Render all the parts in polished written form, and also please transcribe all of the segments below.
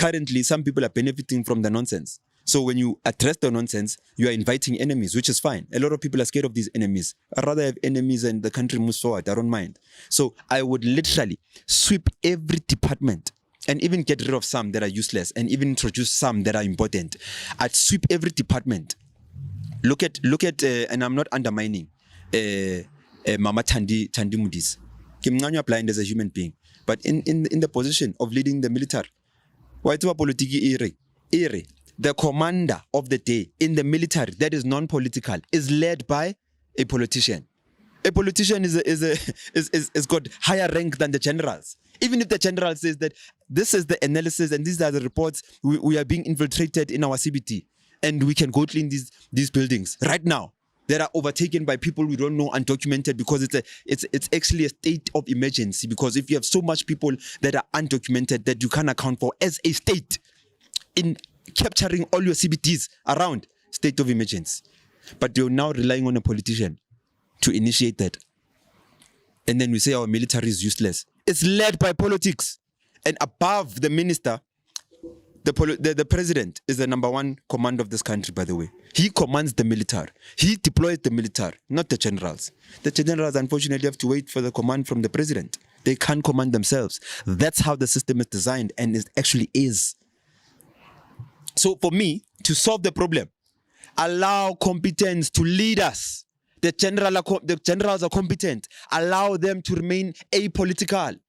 currently some people are benefiting from the nonsense. So when you address the nonsense, you are inviting enemies, which is fine. A lot of people are scared of these enemies. I'd rather have enemies and the country moves forward. I don't mind. So I would literally sweep every department and even get rid of some that are useless and even introduce some that are important. I'd sweep every department. Look at, and I'm not undermining Mama Thandi Mudis. Kimnganyo applying as a human being, but in the position of leading the military. Why to politiki ire? The commander of the day in the military that is non-political is led by a politician. A politician is got higher rank than the generals. Even if the general says that this is the analysis and these are the reports, we are being infiltrated in our CBT and we can go clean these buildings right now that are overtaken by people we don't know, undocumented, because it's actually a state of emergency, because if you have so much people that are undocumented that you can't account for as a state in capturing all your CBTs around, state of emergency. But you're now relying on a politician to initiate that. And then we say our military is useless. It's led by politics. And above the minister, the president is the number one commander of this country, by the way. He commands the military. He deploys the military, not the generals. The generals, unfortunately, have to wait for the command from the president. They can't command themselves. That's how the system is designed, and it actually is. So for me, to solve the problem, allow competence to lead us. The generals are competent. Allow them to remain apolitical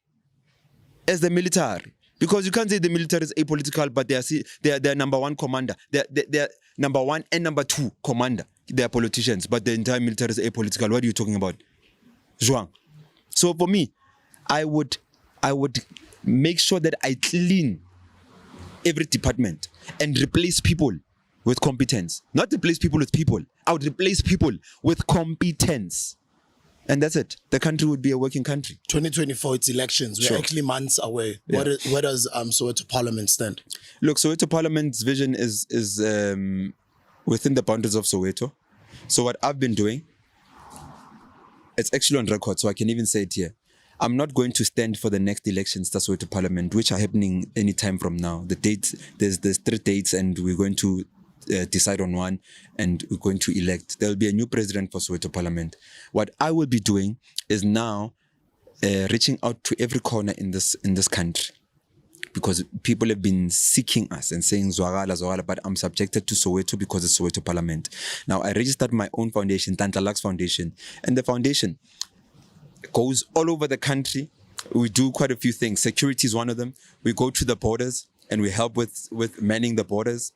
as the military. Because you can't say the military is apolitical, but they are number one commander. They're number one and number two commander. They are politicians, but the entire military is apolitical. What are you talking about? Zhuang. So for me, I would make sure that I clean every department and replace people with competence. Not replace people with people. I would replace people with competence. And that's it. The country would be a working country. 2024, it's elections. We're actually months away. Yeah. Where does Soweto Parliament stand? Look, Soweto Parliament's vision is within the boundaries of Soweto. So what I've been doing, it's actually on record, so I can even say it here. I'm not going to stand for the next elections to Soweto Parliament, which are happening any time from now. The dates, there's 3 dates, and we're going to decide on one, and we're going to elect. There'll be a new president for Soweto Parliament. What I will be doing is now reaching out to every corner in this country, because people have been seeking us and saying Zwagala, but I'm subjected to Soweto because it's Soweto Parliament. Now I registered my own foundation, Tantla Lux Foundation, and the foundation goes all over the country. We do quite a few things. Security is one of them. We go to the borders and we help with manning the borders.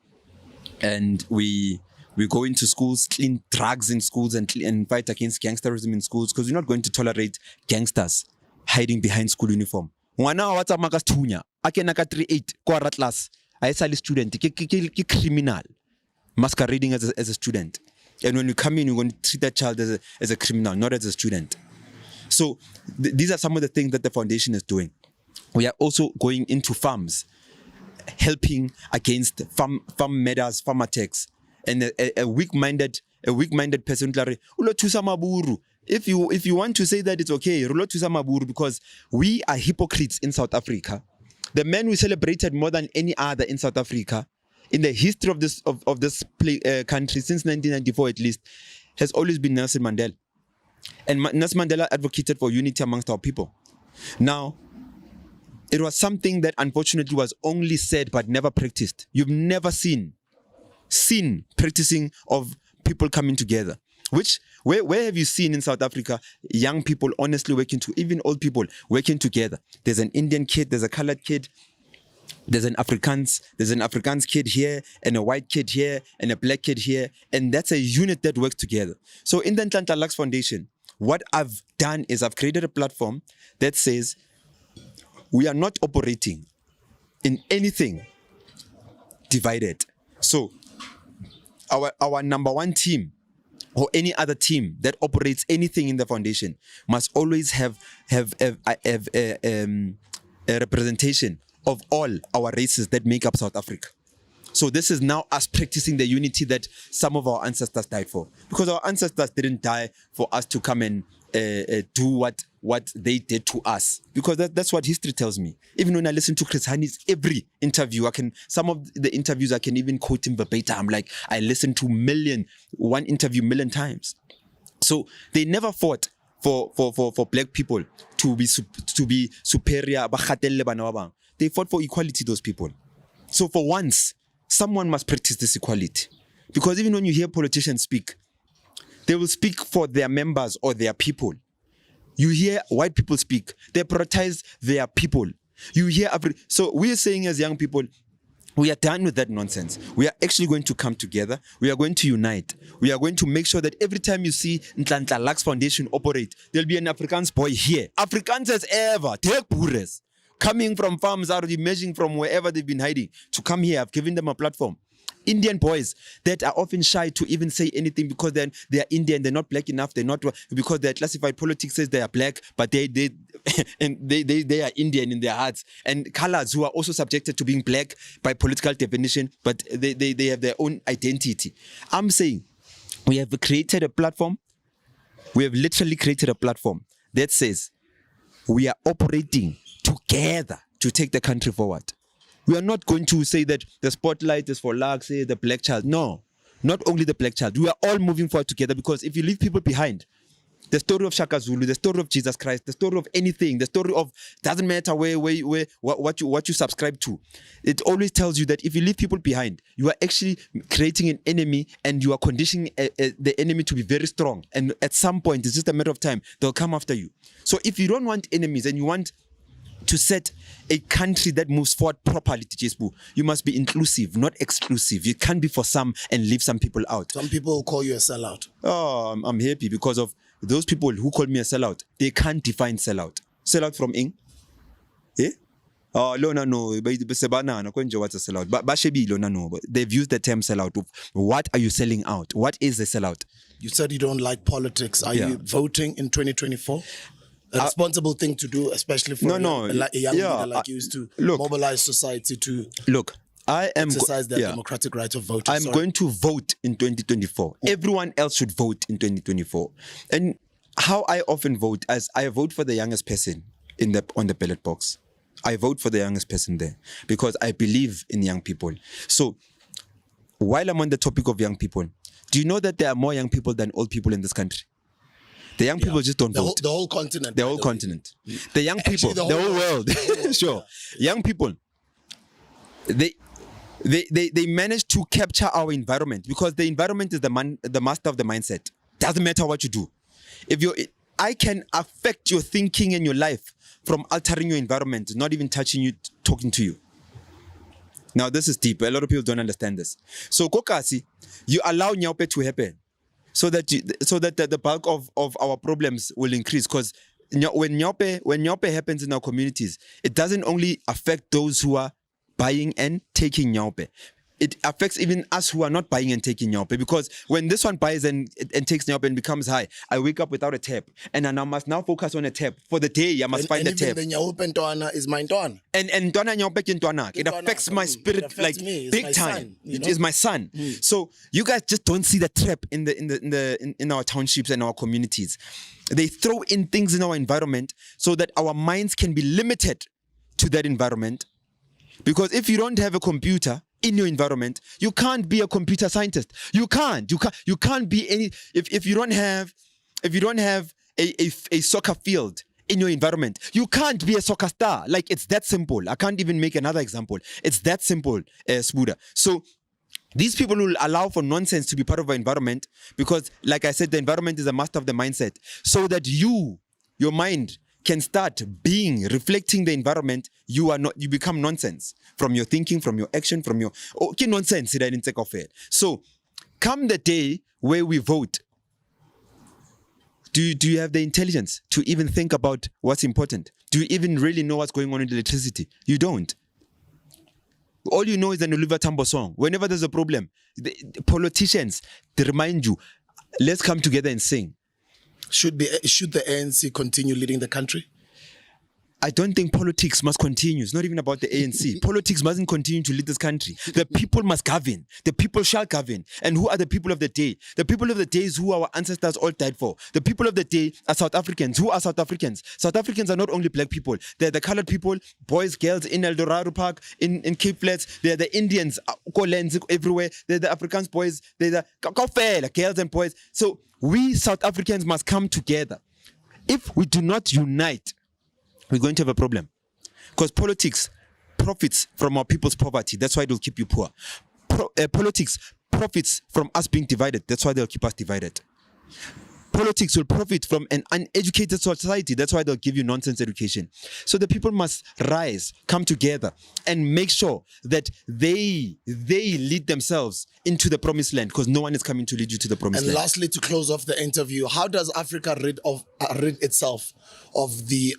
And we go into schools, clean drugs in schools, and fight against gangsterism in schools, because we're not going to tolerate gangsters hiding behind school uniform. Ngwana wa tsamaya ka sethunya a kena ka 38 kwa Ratlas a esa le student ke criminal masquerading as a student. And when you come in, you're going to treat that child as a criminal, not as a student. So these are some of the things that the foundation is doing. We are also going into farms, helping against farm murders, farm attacks, and a weak-minded person. If you want to say that, it's okay, because we are hypocrites in South Africa. The man we celebrated more than any other in South Africa, in the history of this country since 1994 at least, has always been Nelson Mandela. And Nelson Mandela advocated for unity amongst our people. Now, it was something that unfortunately was only said but never practiced. You've never seen practicing of people coming together. Where have you seen in South Africa young people honestly even old people working together? There's an Indian kid, there's a colored kid, there's an Afrikaans kid here, and a white kid here, and a black kid here, and that's a unit that works together. So in the Nhlanhla Lux Foundation, what I've done is I've created a platform that says we are not operating in anything divided. So our number one team, or any other team that operates anything in the foundation, must always have a representation of all our races that make up South Africa. So this is now us practicing the unity that some of our ancestors died for. Because our ancestors didn't die for us to come and do what what they did to us, because that's what history tells me. Even when I listen to Chris Haney's every interview, some of the interviews I can even quote him verbatim. Like, I listened to one interview million times. So they never fought for black people to be superior. They fought for equality, those people. So for once, someone must practice this equality. Because even when you hear politicians speak, they will speak for their members or their people. You hear white people speak, they prioritize their people. You hear so we are saying as young people, we are done with that nonsense. We are actually going to come together. We are going to unite. We are going to make sure that every time you see Nhlanhla Lux Foundation operate, there'll be an Afrikaans boy here. Afrikaans as ever, take Bures, coming from farms out, emerging from wherever they've been hiding, to come here. I've given them a platform. Indian boys that are often shy to even say anything because they are Indian, they're not black enough, they're not, because their classified politics says they are black, but they are Indian in their hearts. And colors who are also subjected to being black by political definition, but they have their own identity. I'm saying we have created a platform. We have literally created a platform that says we are operating together to take the country forward. We are not going to say that the spotlight is for Lux, the black child. No, not only the black child. We are all moving forward together, because if you leave people behind, the story of Shaka Zulu, the story of Jesus Christ, the story of anything, the story of, doesn't matter what you subscribe to, it always tells you that if you leave people behind, you are actually creating an enemy, and you are conditioning the enemy to be very strong. And at some point, it's just a matter of time, they'll come after you. So if you don't want enemies and you want to set a country that moves forward properly, you must be inclusive, not exclusive. You can't be for some and leave some people out. Some people call you a sellout. Oh, I'm happy because of those people who call me a sellout. They can't define sellout. Sellout from ing? Eh? Oh, no. What's a sellout? But they've used the term sellout. What are you selling out? What is a sellout? You said you don't like politics. Are you voting in 2024? A responsible thing to do, especially for a young leader like you, is to mobilize society to exercise their democratic right of voting. I'm going to vote in 2024. Everyone else should vote in 2024. And how I often vote, as I vote for the youngest person on the ballot box. I vote for the youngest person there because I believe in young people. So while I'm on the topic of young people, do you know that there are more young people than old people in this country? The young people just don't vote. The whole continent. The whole continent. The young people, the whole world. Sure. Yeah. Young people, they manage to capture our environment, because the environment is the master of the mindset. Doesn't matter what you do. I can affect your thinking and your life from altering your environment, not even touching you, talking to you. Now this is deep. A lot of people don't understand this. So Kokasi, you allow Nyaope to happen, so that the bulk of our problems will increase. Because when Nyaope happens in our communities, it doesn't only affect those who are buying and taking Nyaope. It affects even us who are not buying and taking Nyaope, because when this one buys and takes Nyaope and becomes high, I wake up without a tap, and I must now focus on a tap for the day. I must find a tap. And even the Nyaope Ntwana is my Ntwana. And Ntwana Nyaope Ntwana. It affects my spirit like big time. It is my son. So you guys just don't see the trap in our townships and our communities. They throw in things in our environment so that our minds can be limited to that environment. Because if you don't have a computer in your environment, you can't be a computer scientist. You can't be any. If you don't have a soccer field in your environment, you can't be a soccer star. Like, it's that simple. I can't even make another example. It's that simple, Sbuda. So these people will allow for nonsense to be part of our environment, because, like I said, the environment is a master of the mindset. So that your mind can start reflecting the environment. You become nonsense from your thinking, from your action, from your nonsense. So come the day where we vote, do you have the intelligence to even think about what's important? Do you even really know what's going on in electricity? You don't. All you know is an Oliver Tambo song. Whenever there's a problem, the politicians, they remind you, let's come together and sing. Should the ANC continue leading the country? I don't think politics must continue. It's not even about the ANC. Politics mustn't continue to lead this country. The people must govern. The people shall govern. And who are the people of the day? The people of the day is who our ancestors all died for. The people of the day are South Africans. Who are South Africans? South Africans are not only black people. They're the colored people, boys, girls in El Dorado Park, in Cape Flats. They're the Indians, everywhere. They're the Afrikaans boys. They're the girls and boys. So we South Africans must come together. If we do not unite, we're going to have a problem, because politics profits from our people's poverty. That's why they'll keep you poor. Politics profits from us being divided. That's why they'll keep us divided. Politics will profit from an uneducated society. That's why they'll give you nonsense education. So the people must rise, come together, and make sure that they lead themselves into the promised land, because no one is coming to lead you to the promised land. And lastly, to close off the interview, how does Africa rid itself of the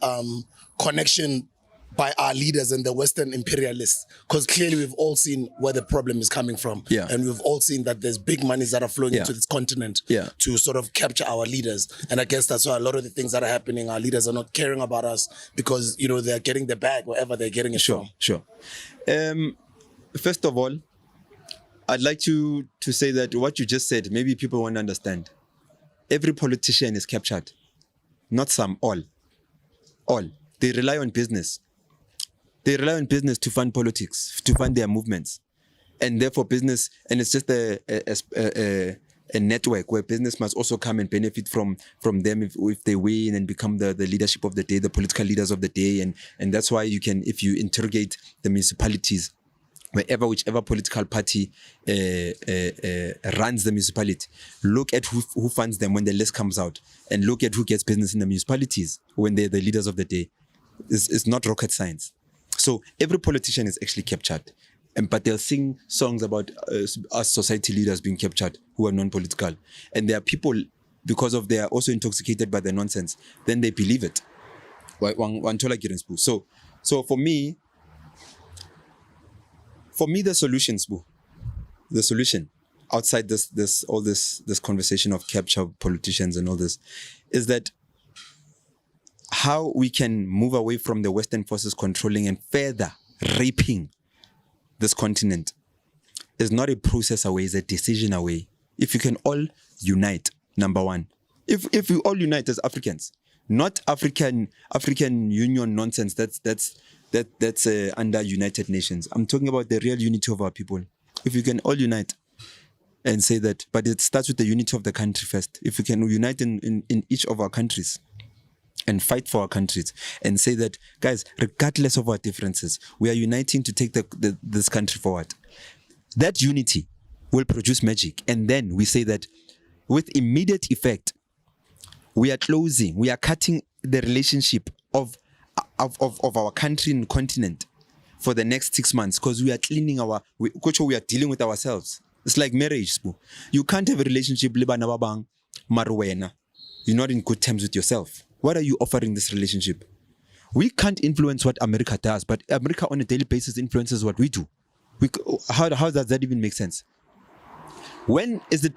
connection by our leaders and the Western imperialists? Because clearly we've all seen where the problem is coming from. Yeah. And we've all seen that there's big monies that are flowing into this continent to sort of capture our leaders. And I guess that's why a lot of the things that are happening, our leaders are not caring about us, because, you know, they're getting the bag wherever they're getting it from. Sure. First of all, I'd like to say that what you just said, maybe people won't understand. Every politician is captured. Not some, all. They rely on business. They rely on business to fund politics, to fund their movements. And therefore business, and it's just a network where business must also come and benefit from them if they win and become the leadership of the day, the political leaders of the day. And that's why you can, if you interrogate the municipalities, whichever political party runs the municipality, look at who funds them when the list comes out, and look at who gets business in the municipalities when they're the leaders of the day. It's not rocket science. So every politician is actually captured, but they'll sing songs about us society leaders being captured who are non-political. And there are people, because of they are also intoxicated by the nonsense, then they believe it. So for me, the solution outside this conversation of capture politicians and all this is that how we can move away from the Western forces controlling and further raping this continent is not a process away, it's a decision away. If you can all unite, number one. If we all unite as Africans, not African Union nonsense that's under United Nations. I'm talking about the real unity of our people. If you can all unite and say that, but it starts with the unity of the country first. If we can unite in each of our countries and fight for our countries and say that, guys, regardless of our differences, we are uniting to take this country forward. That unity will produce magic. And then we say that with immediate effect, we are cutting the relationship of our country and continent for the next 6 months, because we are cleaning we are dealing with ourselves. It's like marriage. You can't have a relationship, you're not in good terms with yourself. What are you offering this relationship? We can't influence what America does, but America on a daily basis influences what we do. How does that even make sense? When is the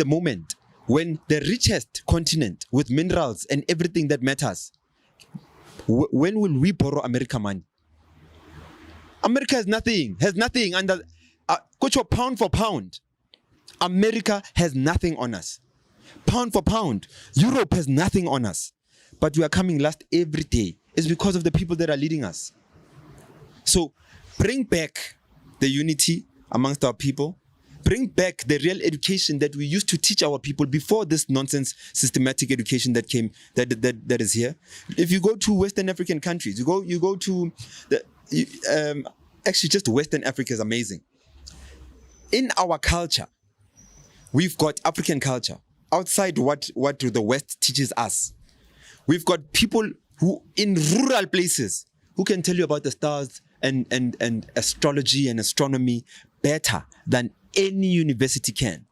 moment when the richest continent with minerals and everything that matters, when will we borrow America money? America has nothing under, pound for pound. America has nothing on us. Pound for pound, Europe has nothing on us. But we are coming last every day. It's because of the people that are leading us. So bring back the unity amongst our people. Bring back the real education that we used to teach our people before this nonsense systematic education that came, that is here. If you go to Western African countries, you go to actually just Western Africa is amazing. In our culture, we've got African culture. Outside what the West teaches us, we've got people who in rural places who can tell you about the stars and astrology and astronomy better than any university can.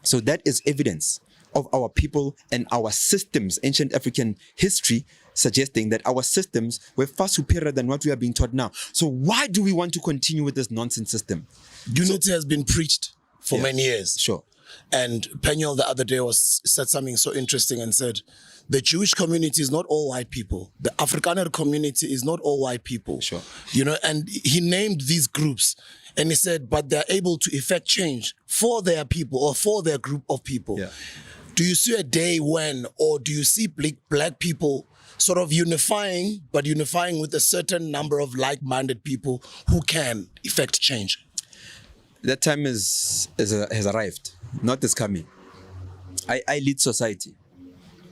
So that is evidence of our people and our systems, ancient African history suggesting that our systems were far superior than what we are being taught now. So why do we want to continue with this nonsense system? Unity has been preached for many years. Sure. And Penuel the other day said something so interesting and said, the Jewish community is not all white people. The Afrikaner community is not all white people. Sure. You know, and he named these groups and he said, but they're able to effect change for their people or for their group of people. Yeah. Do you see a day when, or do you see black people sort of unifying, but unifying with a certain number of like-minded people who can effect change? That time has arrived, not is coming. I lead society.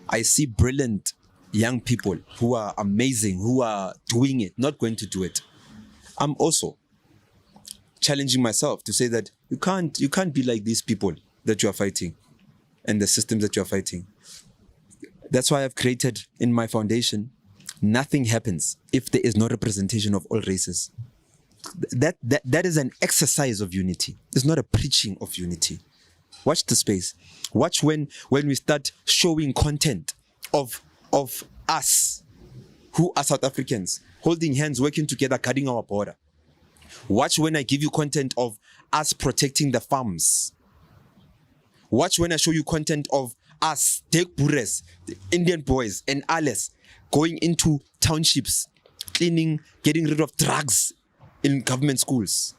I see brilliant young people who are amazing, who are doing it, not going to do it. I'm also challenging myself to say that you can't be like these people that you are fighting and the systems that you are fighting. That's why I've created in my foundation, nothing happens if there is no representation of all races. That is an exercise of unity. It's not a preaching of unity. Watch the space. Watch when we start showing content of us, who are South Africans, holding hands, working together, guarding our border. Watch when I give you content of us protecting the farms. Watch when I show you content of us, Dek Bures, the Indian boys, and Alice going into townships, cleaning, getting rid of drugs in government schools,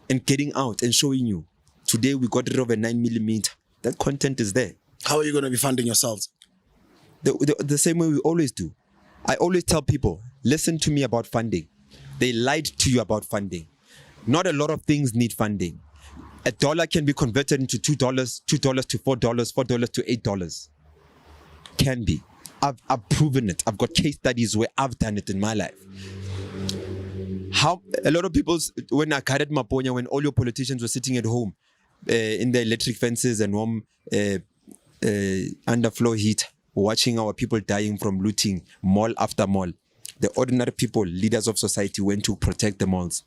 and getting out and showing you. Today we got rid of a 9mm. That content is there. How are you going to be funding yourselves? The same way we always do. I always tell people, listen to me about funding. They lied to you about funding. Not a lot of things need funding. $1 can be converted into $2, $2 to $4, $4 to $8. Can be. I've proven it. I've got case studies where I've done it in my life. How a lot of people, when I carried Maponya, when all your politicians were sitting at home in the electric fences and warm underfloor heat, watching our people dying from looting mall after mall, the ordinary people, leaders of society, went to protect the malls.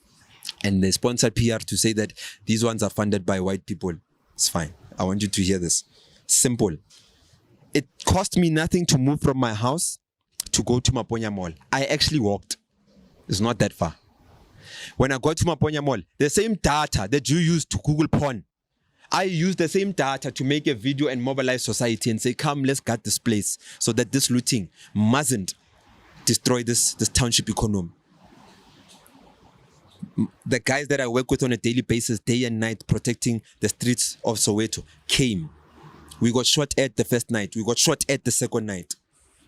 And they sponsored PR to say that these ones are funded by white people. It's fine. I want you to hear this. Simple. It cost me nothing to move from my house to go to Maponya Mall. I actually walked. It's not that far. When I got to Maponya Mall, the same data that you used to Google porn, I used the same data to make a video and mobilize society and say, come, let's guard this place so that this looting mustn't destroy this township economy. The guys that I work with on a daily basis, day and night, protecting the streets of Soweto, came. We got shot at the first night. We got shot at the second night.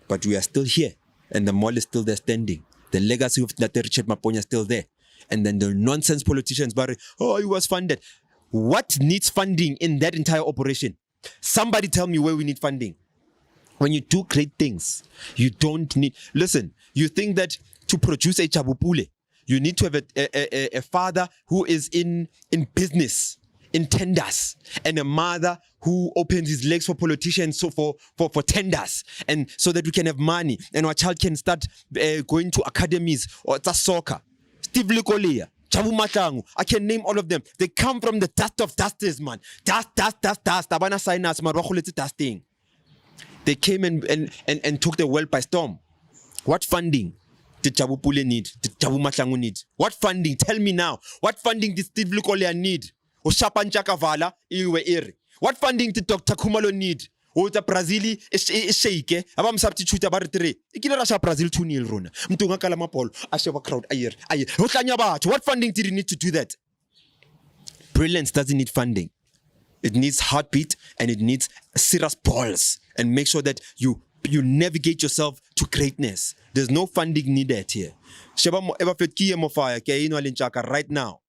But we are still here. And the mall is still there standing. The legacy of Dr. Richard Maponya is still there. And then the nonsense politicians, he was funded. What needs funding in that entire operation? Somebody tell me where we need funding. When you do great things, you don't need... Listen, you think that to produce a Chabupule, you need to have a father who is in business, in tenders, and a mother who opens his legs for politicians, so for tenders, and so that we can have money, and our child can start going to academies or it's soccer. Steve Likolia, Chabu Matangu, I can name all of them. They come from the dust of dusters, man. Dust. Abana sinus, man, dusting. They came and took the world by storm. What funding did Chabu Pule need? Did Chabu Matangu need? What funding? Tell me now. What funding did Steve Likolia need? O Shapanchaka Vala, Iwe Iri. What funding did Dr. Kumalo need? O ta Brazili shake. Abam substitute abaritri. Ikile rasha Brazil 2-0 rona. Mtunga kala mapolo. Asheba crowd ayer. What funding did he need to do that? Brilliance doesn't need funding. It needs heartbeat and it needs serious balls. And make sure that you navigate yourself to greatness. There's no funding needed here. Right now.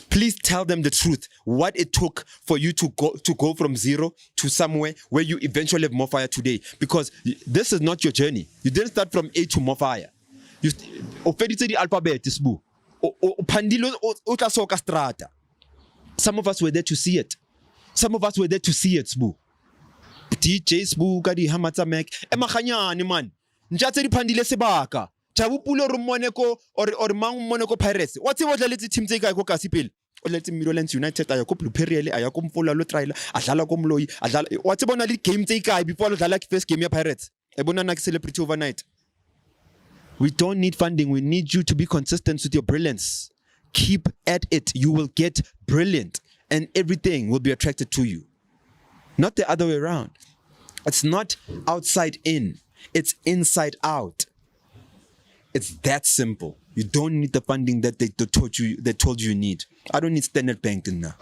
Please tell them the truth. What it took for you to go from zero to somewhere where you eventually have more fire today. Because this is not your journey. You didn't start from A to more fire. You the alphabet is boo. Some of us were there to see it. Some of us were there to see it, boo. DJs boo kadi hamatsa mek emakhanyani man. Njatse diphandile sebaka. Chabupulo rumoneko or mang moneko Pirates. What's it what let's team take go kasipil? Or let's Mirolens United ayako Pluperele ayako mfola lo trailer adlala ko mloyi adlala what's it bona le game take before lo dlala first game ya Pirates. Ebona na celebrity overnight. We don't need funding. We need you to be consistent with your brilliance. Keep at it. You will get brilliant. and everything will be attracted to you. Not the other way around. It's not outside in, it's inside out. It's that simple. You don't need the funding that they told you you need. I don't need Standard Bank in now.